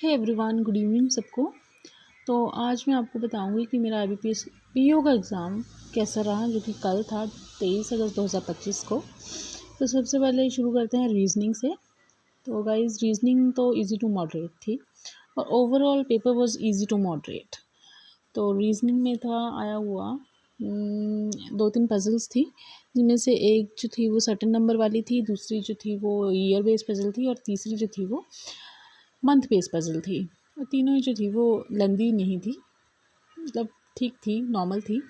Hey everyone, good evening सबको। तो आज मैं आपको बताऊंगी कि मेरा IBPS PO का एग्ज़ाम कैसा रहा, जो कि कल था 23 अगस्त 2025 को। तो सबसे पहले शुरू करते हैं रीजनिंग से। तो गाइस, रीजनिंग तो इजी टू मॉडरेट थी और overall paper was easy to moderate. तो रीजनिंग में था आया हुआ 2-3 पजल्स थी, जिनमें से एक जो थी वो सर्टेन नंबर वाली थी, दूसरी जो थी वो ईयर बेस्ड पजल थी और तीसरी जो थी वो मंथ बेस्ड पजल थी। और तीनों ही जो थी वो लेंदी नहीं थी, मतलब ठीक थी, नॉर्मल थी।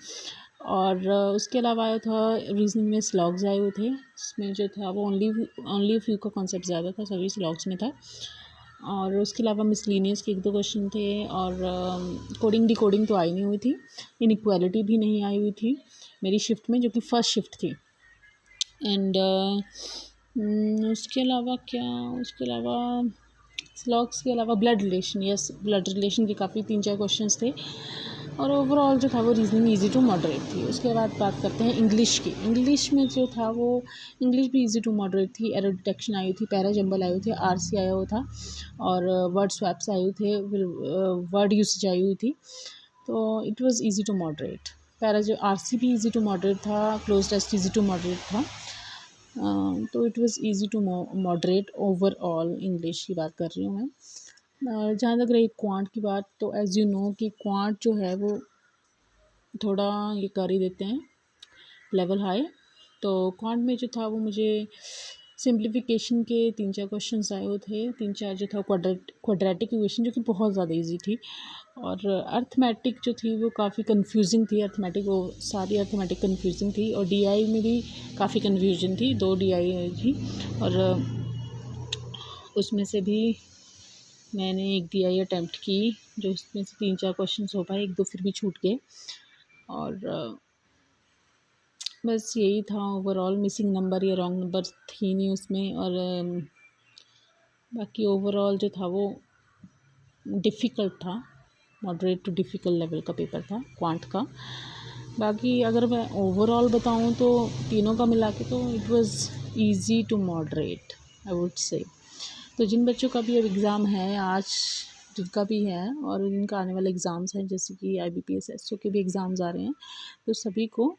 और उसके अलावा आया था रीजनिंग में स्लॉग्स आए हुए थे, जिसमें जो था वो ओनली फ्यू का कॉन्सेप्ट ज़्यादा था, सभी स्लॉग्स में था। और उसके अलावा मिसलिनियस के 1-2 क्वेश्चन थे और कोडिंग डिकोडिंग तो आई नहीं हुई थी, इनइक्वालिटी भी नहीं आई हुई थी मेरी शिफ्ट में, जो कि फर्स्ट शिफ्ट थी। एंड उसके अलावा स्लॉग्स के अलावा ब्लड रिलेशन के काफ़ी 3-4 क्वेश्चंस थे। और ओवरऑल जो था वो रीजनिंग इजी टू मॉडरेट थी। उसके बाद बात करते हैं इंग्लिश की। इंग्लिश में जो था वो इंग्लिश भी इजी टू मॉडरेट थी। एरर डिटेक्शन आई हुई थी, पैरा जंबल आए हुए थे, RC आया हुआ था और वर्ड स्वैप्स आए हुए थे, फिर वर्ड यूसेज आई हुई थी। तो it was easy to moderate. Para जो RC भी इजी टू मॉडरेट था, cloze test easy to moderate था। तो it was easy to moderate overall. English की बात कर रही हूँ मैं। जहाँ तक रही क्वांट की बात, तो एज़ यू नो कि क्वांट जो है वो थोड़ा ये कर ही देते हैं लेवल हाई। तो क्वांट में जो था वो मुझे सिंप्लीफिकेशन के 3-4 क्वेश्चंस आए हुए थे। 3-4 जो था क्वाड्रेटिक इक्वेशन, जो कि बहुत ज़्यादा इजी थी। और अर्थमेटिक जो थी वो काफ़ी कंफ्यूजिंग थी। वो सारी अर्थमेटिक कंफ्यूजिंग थी। और DI में भी काफ़ी कन्फ्यूजन थी, 2 DI थी। और उसमें से भी मैंने एक DI अटैम्प्ट की, जो उसमें से 3-4 क्वेश्चन हो पाए, 1-2 फिर भी छूट गए। और बस यही था ओवरऑल। मिसिंग नंबर या रॉन्ग नंबर थी नहीं उसमें। और बाकी ओवरऑल जो था वो डिफ़िकल्ट था, मॉडरेट टू डिफ़िकल्ट लेवल का पेपर था क्वांट का। बाकी अगर मैं ओवरऑल बताऊं तो तीनों का मिला के तो it was easy to moderate, I would say. तो जिन बच्चों का भी अब एग्ज़ाम है आज, जिनका भी है और जिनका आने वाले एग्ज़ाम्स हैं, जैसे कि IBPS SO के भी एग्ज़ाम्स आ रहे हैं, तो सभी को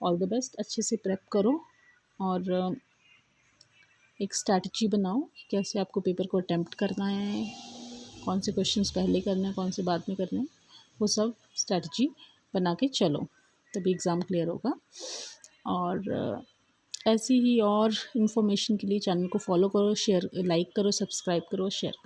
ऑल द बेस्ट। अच्छे से प्रेप करो और एक स्ट्रैटेजी बनाओ कैसे आपको पेपर को अटैम्प्ट करना है, कौन से क्वेश्चंस पहले करना है, कौन से बाद में करना है, वो सब स्ट्रैटेजी बना के चलो, तभी एग्ज़ाम क्लियर होगा। और ऐसी ही और इन्फॉर्मेशन के लिए चैनल को फॉलो करो, शेयर लाइक करो, सब्सक्राइब करो, शेयर करो।